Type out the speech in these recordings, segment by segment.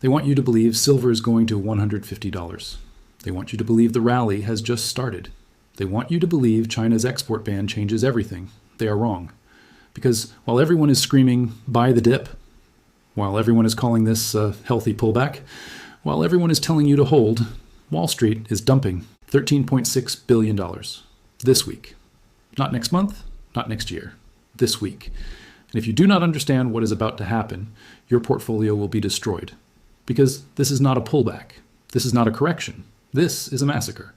They want you to believe silver is going to $150. They want you to believe the rally has just started. They want you to believe China's export ban changes everything. They are wrong. Because while everyone is screaming, buy the dip, while everyone is calling this a healthy pullback, while everyone is telling you to hold, Wall Street is dumping $13.6 billion this week. Not next month, not next year, this week. And if you do not understand what is about to happen, your portfolio will be destroyed. Because this is not a pullback. This is not a correction. This is a massacre.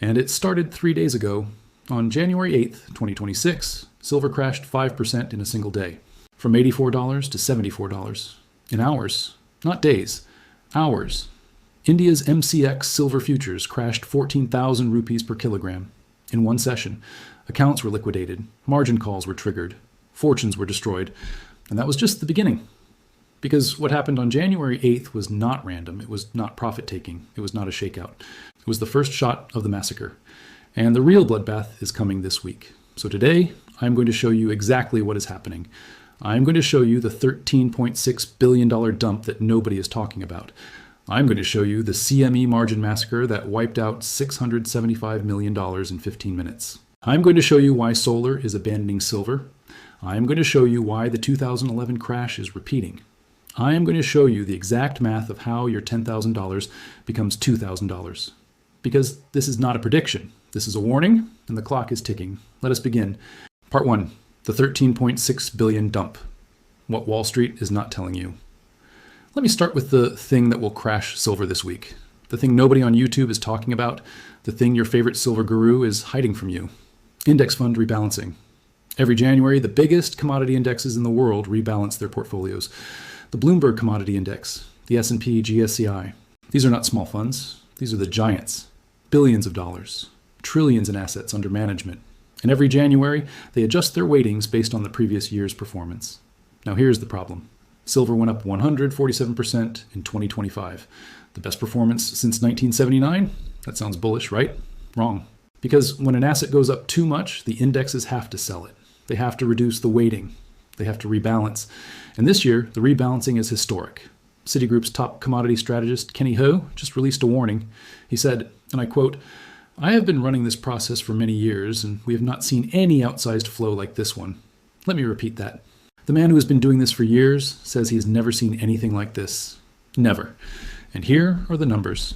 And it started 3 days ago. On January 8th, 2026, silver crashed 5% in a single day, from $84 to $74. In hours, not days, hours. India's MCX silver futures crashed 14,000 rupees per kilogram. In one session, accounts were liquidated, margin calls were triggered, fortunes were destroyed, and that was just the beginning. Because what happened on January 8th was not random, it was not profit-taking, it was not a shakeout. It was the first shot of the massacre. And the real bloodbath is coming this week. So today, I'm going to show you exactly what is happening. I'm going to show you the $13.6 billion dump that nobody is talking about. I'm going to show you the CME margin massacre that wiped out $675 million in 15 minutes. I'm going to show you why solar is abandoning silver. I'm going to show you why the 2011 crash is repeating. I am going to show you the exact math of how your $10,000 becomes $2,000. Because this is not a prediction. This is a warning, and the clock is ticking. Let us begin. Part 1, the $13.6 billion dump. What Wall Street is not telling you. Let me start with the thing that will crash silver this week. The thing nobody on YouTube is talking about. The thing your favorite silver guru is hiding from you. Index fund rebalancing. Every January, the biggest commodity indexes in the world rebalance their portfolios. The Bloomberg Commodity Index, the S&P GSCI. These are not small funds. These are the giants. Billions of dollars. Trillions in assets under management. And every January, they adjust their weightings based on the previous year's performance. Now here's the problem. Silver went up 147% in 2025. The best performance since 1979? That sounds bullish, right? Wrong. Because when an asset goes up too much, the indexes have to sell it. They have to reduce the weighting. They have to rebalance. And this year, the rebalancing is historic. Citigroup's top commodity strategist, Kenny Ho, just released a warning. He said, and I quote, "I have been running this process for many years, and we have not seen any outsized flow like this one." Let me repeat that. The man who has been doing this for years says he has never seen anything like this. Never. And here are the numbers.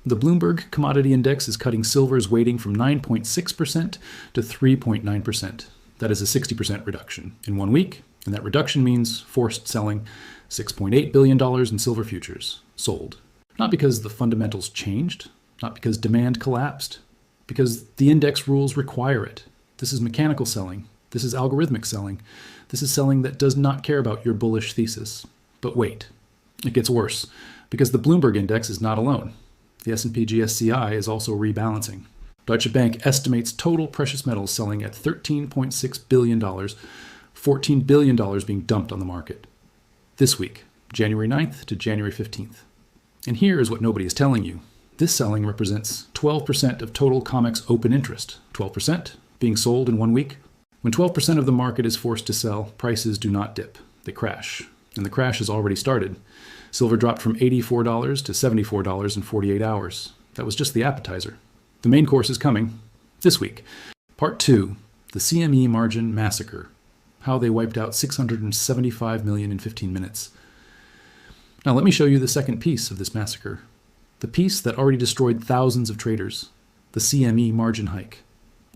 The Bloomberg Commodity Index is cutting silver's weighting from 9.6% to 3.9%. That is a 60% reduction in 1 week, and that reduction means forced selling $6.8 billion in silver futures sold. Not because the fundamentals changed, not because demand collapsed, because the index rules require it. This is mechanical selling. This is algorithmic selling. This is selling that does not care about your bullish thesis. But wait, it gets worse, because the Bloomberg index is not alone. The S&P GSCI is also rebalancing. Deutsche Bank estimates total precious metals selling at $13.6 billion, $14 billion being dumped on the market. This week, January 9th to January 15th. And here is what nobody is telling you. This selling represents 12% of total COMEX open interest, 12% being sold in 1 week. When 12% of the market is forced to sell, prices do not dip, they crash. And the crash has already started. Silver dropped from $84 to $74 in 48 hours. That was just the appetizer. The main course is coming this week. Part 2, the CME margin massacre. How they wiped out $675 million in 15 minutes. Now let me show you the second piece of this massacre. The piece that already destroyed thousands of traders. The CME margin hike.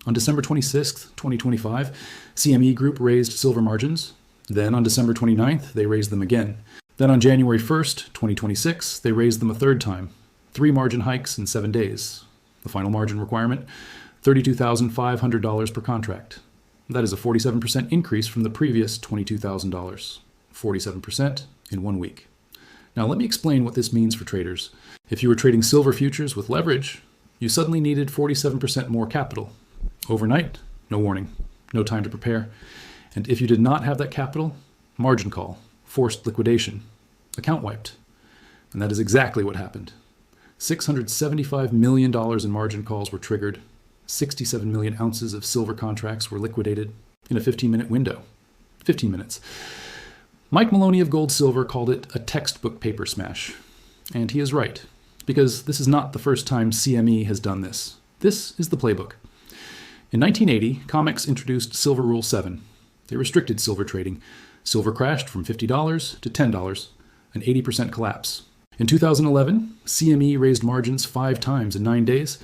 On December 26th, 2025, CME Group raised silver margins. Then on December 29th, they raised them again. Then on January 1st, 2026, they raised them a third time. 3 margin hikes in 7 days. The final margin requirement, $32,500 per contract. That is a 47% increase from the previous $22,000. 47% in 1 week. Now let me explain what this means for traders. If you were trading silver futures with leverage, you suddenly needed 47% more capital. Overnight, no warning, no time to prepare. And if you did not have that capital, margin call, forced liquidation, account wiped. And that is exactly what happened. $675 million in margin calls were triggered. 67 million ounces of silver contracts were liquidated in a 15-minute window. 15 minutes. Mike Maloney of Gold Silver called it a textbook paper smash. And he is right, because this is not the first time CME has done this. This is the playbook. In 1980, COMEX introduced Silver Rule 7. They restricted silver trading. Silver crashed from $50 to $10, an 80% collapse. In 2011, CME raised margins 5 times in 9 days.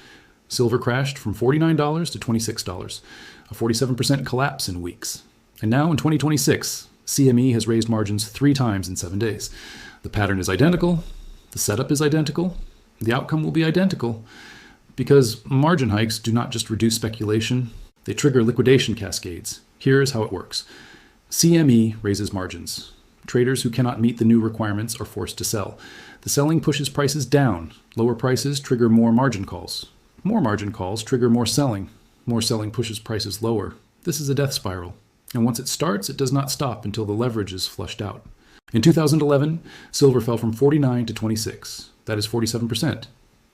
Silver crashed from $49 to $26, a 47% collapse in weeks. And now in 2026, CME has raised margins 3 times in 7 days. The pattern is identical, the setup is identical, the outcome will be identical, because margin hikes do not just reduce speculation, they trigger liquidation cascades. Here's how it works. CME raises margins. Traders who cannot meet the new requirements are forced to sell. The selling pushes prices down. Lower prices trigger more margin calls. More margin calls trigger more selling. More selling pushes prices lower. This is a death spiral. And once it starts, it does not stop until the leverage is flushed out. In 2011, silver fell from 49 to 26. That is 47%.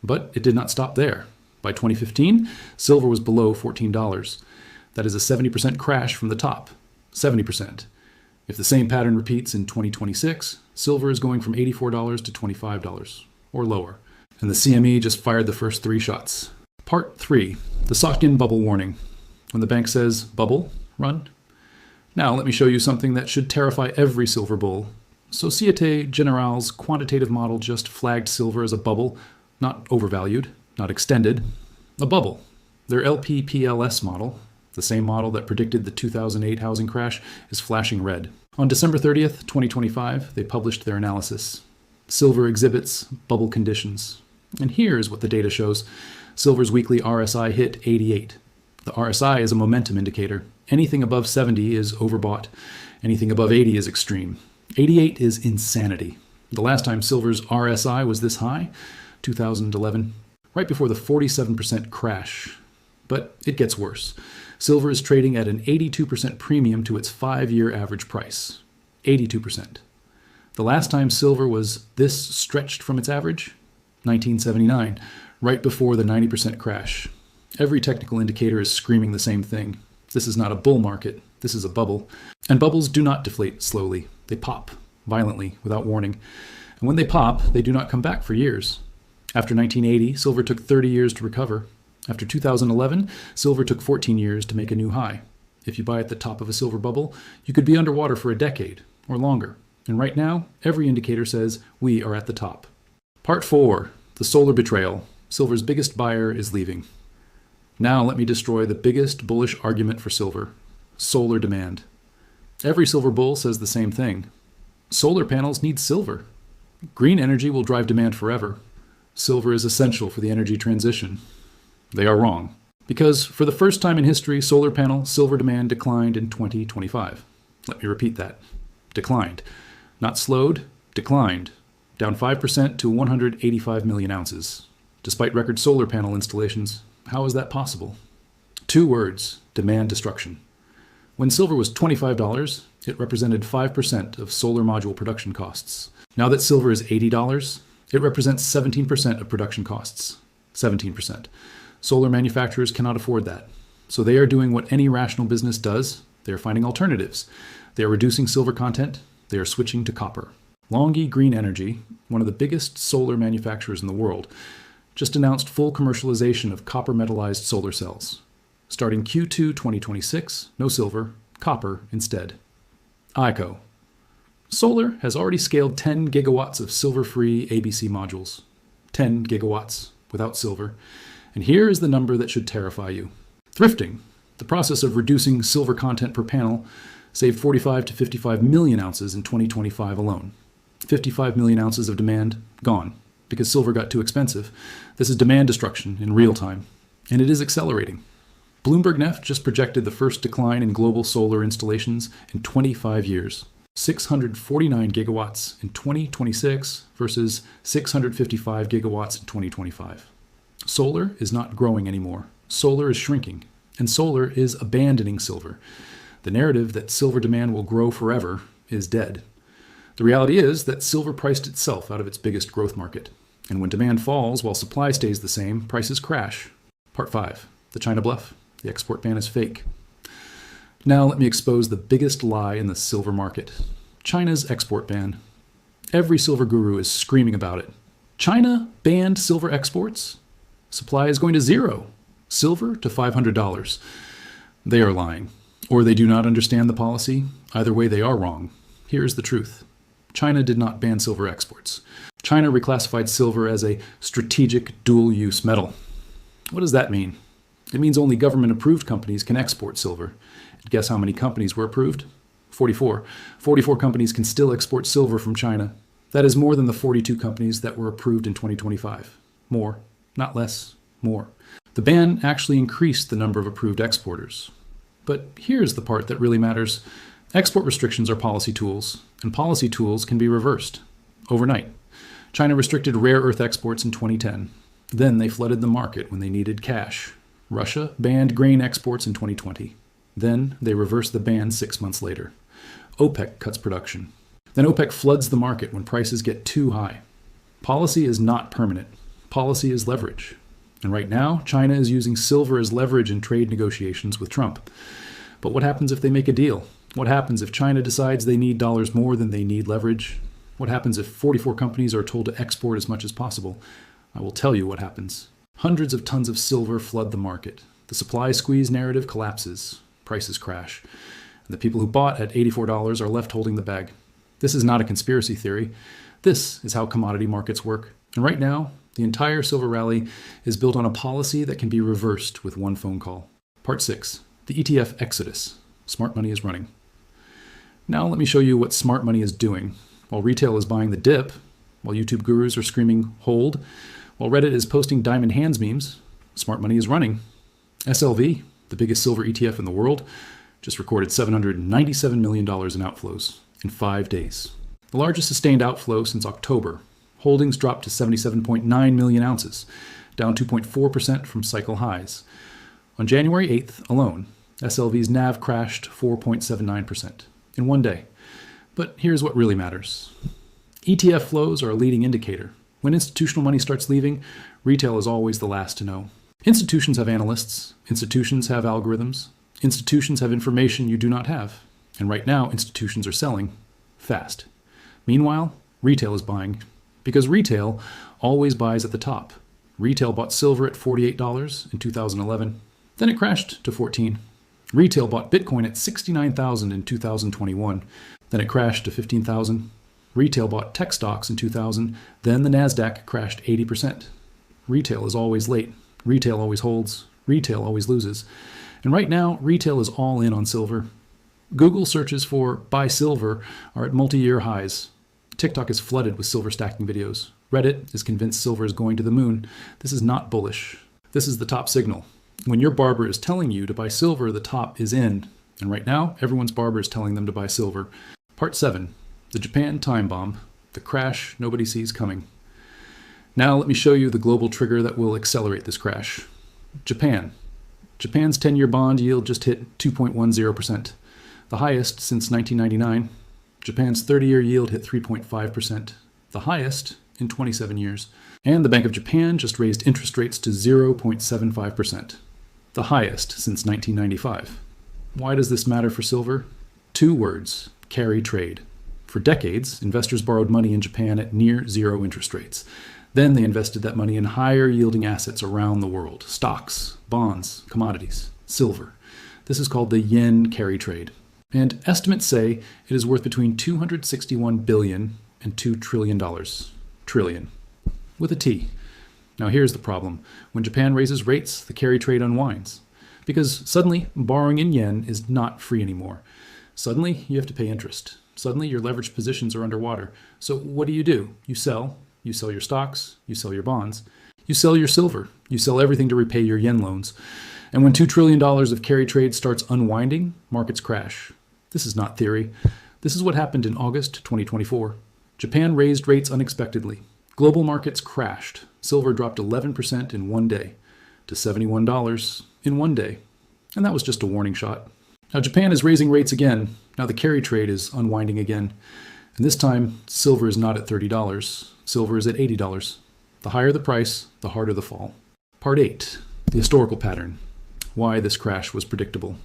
But it did not stop there. By 2015, silver was below $14. That is a 70% crash from the top. 70%. If the same pattern repeats in 2026, silver is going from $84 to $25, or lower. And the CME just fired the first 3 shots. Part 3, the Sotkin bubble warning. When the bank says, bubble, run. Now let me show you something that should terrify every silver bull. Societe Generale's quantitative model just flagged silver as a bubble, not overvalued, not extended, a bubble. Their LPPLS model, the same model that predicted the 2008 housing crash, is flashing red. On December 30th, 2025, they published their analysis. Silver exhibits bubble conditions. And here's what the data shows. Silver's weekly RSI hit 88. The RSI is a momentum indicator. Anything above 70 is overbought. Anything above 80 is extreme. 88 is insanity. The last time silver's RSI was this high, 2011, right before the 47% crash. But it gets worse. Silver is trading at an 82% premium to its 5-year average price. 82%. The last time silver was this stretched from its average? 1979, right before the 90% crash. Every technical indicator is screaming the same thing. This is not a bull market. This is a bubble. And bubbles do not deflate slowly. They pop violently without warning. And when they pop, they do not come back for years. After 1980, silver took 30 years to recover. After 2011, silver took 14 years to make a new high. If you buy at the top of a silver bubble, you could be underwater for a decade or longer. And right now, every indicator says we are at the top. Part 4, the solar betrayal. Silver's biggest buyer is leaving. Now let me destroy the biggest bullish argument for silver. Solar demand. Every silver bull says the same thing. Solar panels need silver. Green energy will drive demand forever. Silver is essential for the energy transition. They are wrong. Because for the first time in history, solar panel silver demand declined in 2025. Let me repeat that. Declined. Not slowed, declined. Down 5% to 185 million ounces. Despite record solar panel installations, how is that possible? 2 words, demand destruction. When silver was $25, it represented 5% of solar module production costs. Now that silver is $80, it represents 17% of production costs. 17%. Solar manufacturers cannot afford that. So they are doing what any rational business does. They are finding alternatives. They are reducing silver content. They are switching to copper. LONGi Green Energy, one of the biggest solar manufacturers in the world, just announced full commercialization of copper metallized solar cells. Starting Q2 2026, no silver, copper instead. ICO. Solar has already scaled 10 gigawatts of silver-free ABC modules. 10 gigawatts without silver. And here is the number that should terrify you. Thrifting, the process of reducing silver content per panel, saved 45 to 55 million ounces in 2025 alone. 55 million ounces of demand gone because silver got too expensive. This is demand destruction in real time, and it is accelerating. Bloomberg Neft just projected the first decline in global solar installations in 25 years. 649 gigawatts in 2026 versus 655 gigawatts in 2025. Solar is not growing anymore. Solar is shrinking, and solar is abandoning silver. The narrative that silver demand will grow forever is dead. The reality is that silver priced itself out of its biggest growth market. And when demand falls while supply stays the same, prices crash. Part 5. The China bluff. The export ban is fake. Now let me expose the biggest lie in the silver market. China's export ban. Every silver guru is screaming about it. China banned silver exports? Supply is going to zero. Silver to $500. They are lying. Or they do not understand the policy. Either way, they are wrong. Here's the truth. China did not ban silver exports. China reclassified silver as a strategic dual-use metal. What does that mean? It means only government-approved companies can export silver. And guess how many companies were approved? 44. 44 companies can still export silver from China. That is more than the 42 companies that were approved in 2025. More, not less, more. The ban actually increased the number of approved exporters. But here's the part that really matters. Export restrictions are policy tools, and policy tools can be reversed overnight. China restricted rare earth exports in 2010. Then they flooded the market when they needed cash. Russia banned grain exports in 2020. Then they reversed the ban 6 months later. OPEC cuts production. Then OPEC floods the market when prices get too high. Policy is not permanent. Policy is leverage. And right now, China is using silver as leverage in trade negotiations with Trump. But what happens if they make a deal? What happens if China decides they need dollars more than they need leverage? What happens if 44 companies are told to export as much as possible? I will tell you what happens. Hundreds of tons of silver flood the market. The supply squeeze narrative collapses. Prices crash. And the people who bought at $84 are left holding the bag. This is not a conspiracy theory. This is how commodity markets work. And right now, the entire silver rally is built on a policy that can be reversed with one phone call. Part 6. The ETF Exodus. Smart money is running. Now let me show you what smart money is doing. While retail is buying the dip, while YouTube gurus are screaming hold, while Reddit is posting diamond hands memes, smart money is running. SLV, the biggest silver ETF in the world, just recorded $797 million in outflows in 5 days. The largest sustained outflow since October. Holdings dropped to 77.9 million ounces, down 2.4% from cycle highs. On January 8th alone, SLV's NAV crashed 4.79% in 1 day. But here's what really matters. ETF flows are a leading indicator. When institutional money starts leaving, retail is always the last to know. Institutions have analysts. Institutions have algorithms. Institutions have information you do not have. And right now, institutions are selling fast. Meanwhile, retail is buying. Because retail always buys at the top. Retail bought silver at $48 in 2011. Then it crashed to $14. Retail bought Bitcoin at $69,000 in 2021. Then it crashed to $15,000. Retail bought tech stocks in 2000. Then the NASDAQ crashed 80%. Retail is always late. Retail always holds. Retail always loses. And right now, retail is all in on silver. Google searches for buy silver are at multi-year highs. TikTok is flooded with silver stacking videos. Reddit is convinced silver is going to the moon. This is not bullish. This is the top signal. When your barber is telling you to buy silver, the top is in. And right now, everyone's barber is telling them to buy silver. Part 7. The Japan time bomb. The crash nobody sees coming. Now let me show you the global trigger that will accelerate this crash. Japan. Japan's 10-year bond yield just hit 2.10%, the highest since 1999. Japan's 30-year yield hit 3.5%, the highest in 27 years. And the Bank of Japan just raised interest rates to 0.75%, the highest since 1995. Why does this matter for silver? 2 words: carry trade. For decades, investors borrowed money in Japan at near zero interest rates. Then they invested that money in higher yielding assets around the world: stocks, bonds, commodities, silver. This is called the yen carry trade. And estimates say it is worth between $261 billion and $2 trillion. Trillion. With a T. Now here's the problem. When Japan raises rates, the carry trade unwinds. Because suddenly, borrowing in yen is not free anymore. Suddenly, you have to pay interest. Suddenly, your leveraged positions are underwater. So what do? You sell your stocks, you sell your bonds, you sell your silver, you sell everything to repay your yen loans. And when $2 trillion of carry trade starts unwinding, markets crash. This is not theory. This is what happened in August 2024. Japan raised rates unexpectedly. Global markets crashed. Silver dropped 11% in 1 day to $71 in 1 day. And that was just a warning shot. Now Japan is raising rates again. Now the carry trade is unwinding again. And this time, silver is not at $30. Silver is at $80. The higher the price, the harder the fall. Part 8. The historical pattern. Why this crash was predictable.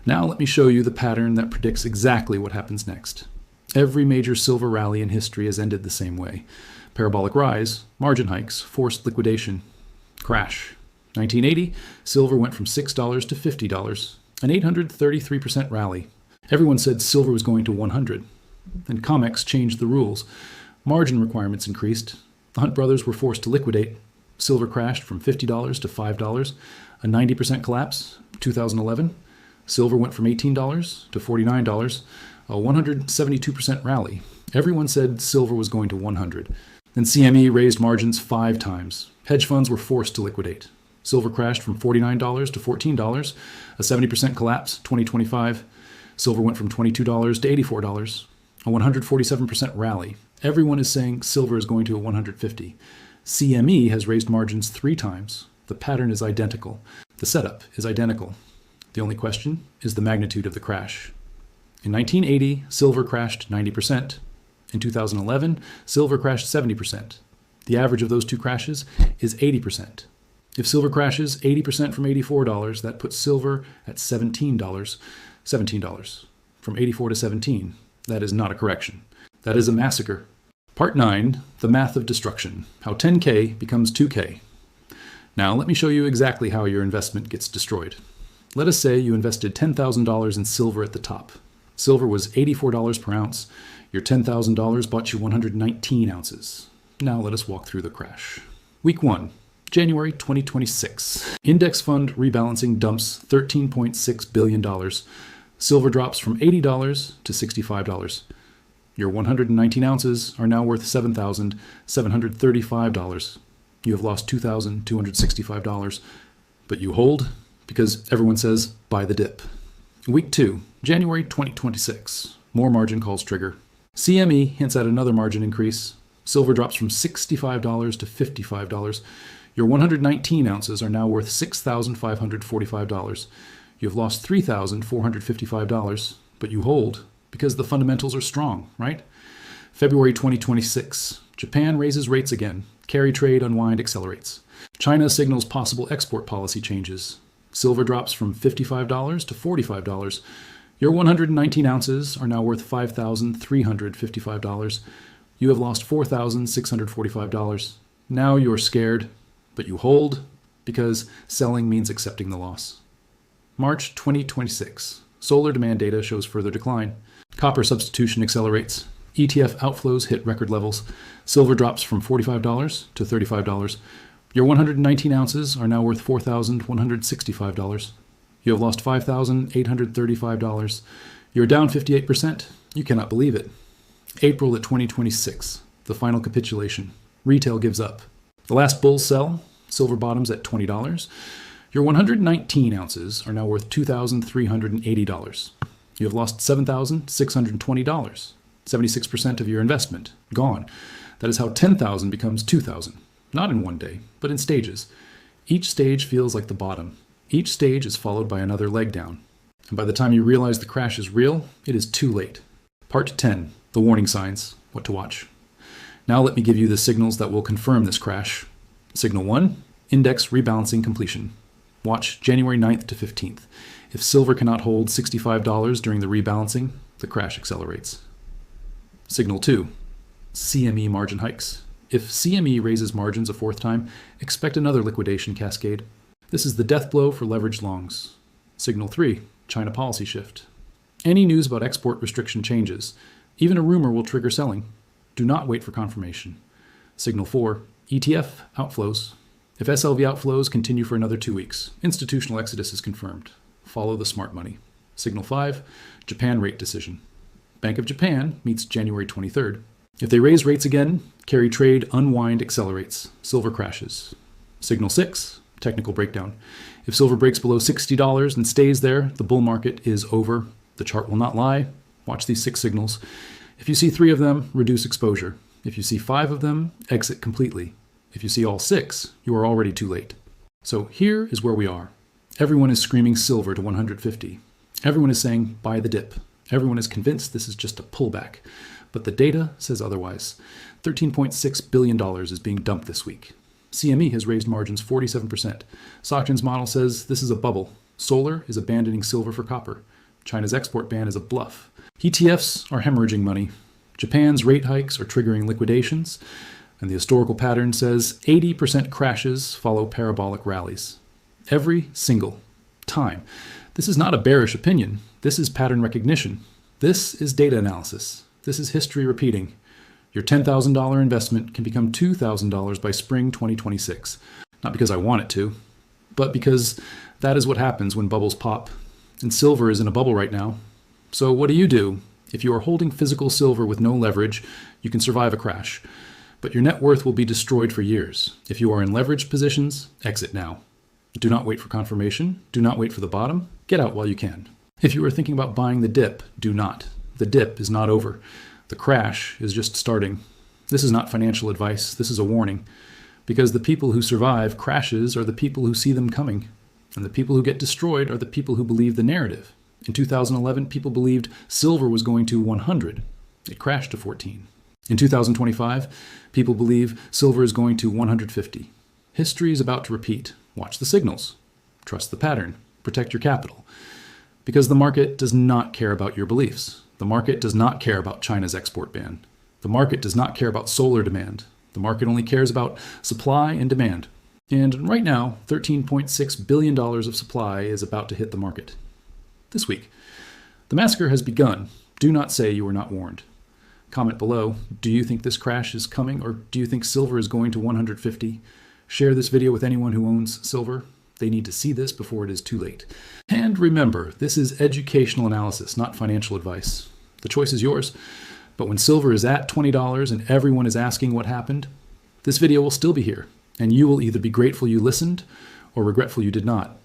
Now let me show you the pattern that predicts exactly what happens next. Every major silver rally in history has ended the same way. Parabolic rise, margin hikes, forced liquidation. Crash. 1980, silver went from $6 to $50, an 833% rally. Everyone said silver was going to 100. Then COMEX changed the rules. Margin requirements increased. The Hunt brothers were forced to liquidate. Silver crashed from $50 to $5, a 90% collapse. 2011, silver went from $18 to $49, a 172% rally. Everyone said silver was going to 100. Then CME raised margins 5 times. Hedge funds were forced to liquidate. Silver crashed from $49 to $14, a 70% collapse. 2025, silver went from $22 to $84, a 147% rally. Everyone is saying silver is going to 150. CME has raised margins 3 times. The pattern is identical. The setup is identical. The only question is the magnitude of the crash. In 1980, silver crashed 90%. In 2011, silver crashed 70%. The average of those two crashes is 80%. If silver crashes 80% from $84, that puts silver at $17. $17. From 84 to 17. That is not a correction. That is a massacre. Part 9, the math of destruction. How 10K becomes 2K. Now let me show you exactly how your investment gets destroyed. Let us say you invested $10,000 in silver at the top. Silver was $84 per ounce. Your $10,000 bought you 119 ounces. Now let us walk through the crash. Week 1, January 2026. Index fund rebalancing dumps $13.6 billion. Silver drops from $80 to $65. Your 119 ounces are now worth $7,735. You have lost $2,265, but you hold because everyone says buy the dip. Week 2, January 2026. More margin calls trigger. CME hints at another margin increase. Silver drops from $65 to $55. Your 119 ounces are now worth $6,545. You have lost $3,455, but you hold because the fundamentals are strong, right? February 2026. Japan raises rates again. Carry trade unwind accelerates. China signals possible export policy changes. Silver drops from $55 to $45. Your 119 ounces are now worth $5,355. You have lost $4,645. Now you're scared, but you hold because selling means accepting the loss. March 2026. Solar demand data shows further decline. Copper substitution accelerates. ETF outflows hit record levels. Silver drops from $45 to $35. Your 119 ounces are now worth $4,165. You have lost $5,835. You're down 58%. You cannot believe it. April of 2026. The final capitulation. Retail gives up. The last bulls sell. Silver bottoms at $20. Your 119 ounces are now worth $2,380. You have lost $7,620. 76% of your investment gone. That is how 10,000 becomes 2,000. Not in one day, but in stages. Each stage feels like the bottom. Each stage is followed by another leg down. And by the time you realize the crash is real, it is too late. Part 10, the warning signs, what to watch. Now let me give you the signals that will confirm this crash. Signal 1, index rebalancing completion. Watch January 9th to 15th. If silver cannot hold $65 during the rebalancing, the crash accelerates. Signal 2, CME margin hikes. If CME raises margins a 4th time, expect another liquidation cascade. This is the death blow for leveraged longs. Signal 3, China policy shift. Any news about export restriction changes. Even a rumor will trigger selling. Do not wait for confirmation. Signal 4, ETF outflows. If SLV outflows continue for another 2 weeks, institutional exodus is confirmed. Follow the smart money. Signal 5, Japan rate decision. Bank of Japan meets January 23rd. If they raise rates again, carry trade unwind accelerates. Silver crashes. Signal 6, technical breakdown. If silver breaks below $60 and stays there, the bull market is over. The chart will not lie. Watch these 6 signals. If you see 3 of them, reduce exposure. If you see 5 of them, exit completely. If you see all 6, you are already too late. So here is where we are. Everyone is screaming silver to 150. Everyone is saying buy the dip. Everyone is convinced this is just a pullback. But the data says otherwise. $13.6 billion is being dumped this week. CME has raised margins 47%. Sochan's model says this is a bubble. Solar is abandoning silver for copper. China's export ban is a bluff. ETFs are hemorrhaging money. Japan's rate hikes are triggering liquidations, and the historical pattern says 80% crashes follow parabolic rallies. Every single time. This is not a bearish opinion. This is pattern recognition. This is data analysis. This is history repeating. Your $10,000 investment can become $2,000 by spring 2026. Not because I want it to, but because that is what happens when bubbles pop. And silver is in a bubble right now. So what do? If you are holding physical silver with no leverage, you can survive a crash. But your net worth will be destroyed for years. If you are in leveraged positions, exit now. Do not wait for confirmation. Do not wait for the bottom. Get out while you can. If you are thinking about buying the dip, do not. The dip is not over. The crash is just starting. This is not financial advice. This is a warning. Because the people who survive crashes are the people who see them coming. And the people who get destroyed are the people who believe the narrative. In 2011, people believed silver was going to 100. It crashed to 14. In 2025, people believe silver is going to 150. History is about to repeat. Watch the signals. Trust the pattern. Protect your capital. Because the market does not care about your beliefs. The market does not care about China's export ban. The market does not care about solar demand. The market only cares about supply and demand. And right now, $13.6 billion of supply is about to hit the market. This week, the massacre has begun. Do not say you were not warned. Comment below, do you think this crash is coming, or do you think silver is going to 150? Share this video with anyone who owns silver. They need to see this before it is too late. And remember, this is educational analysis, not financial advice. The choice is yours. But when silver is at $20 and everyone is asking what happened, this video will still be here, and you will either be grateful you listened or regretful you did not.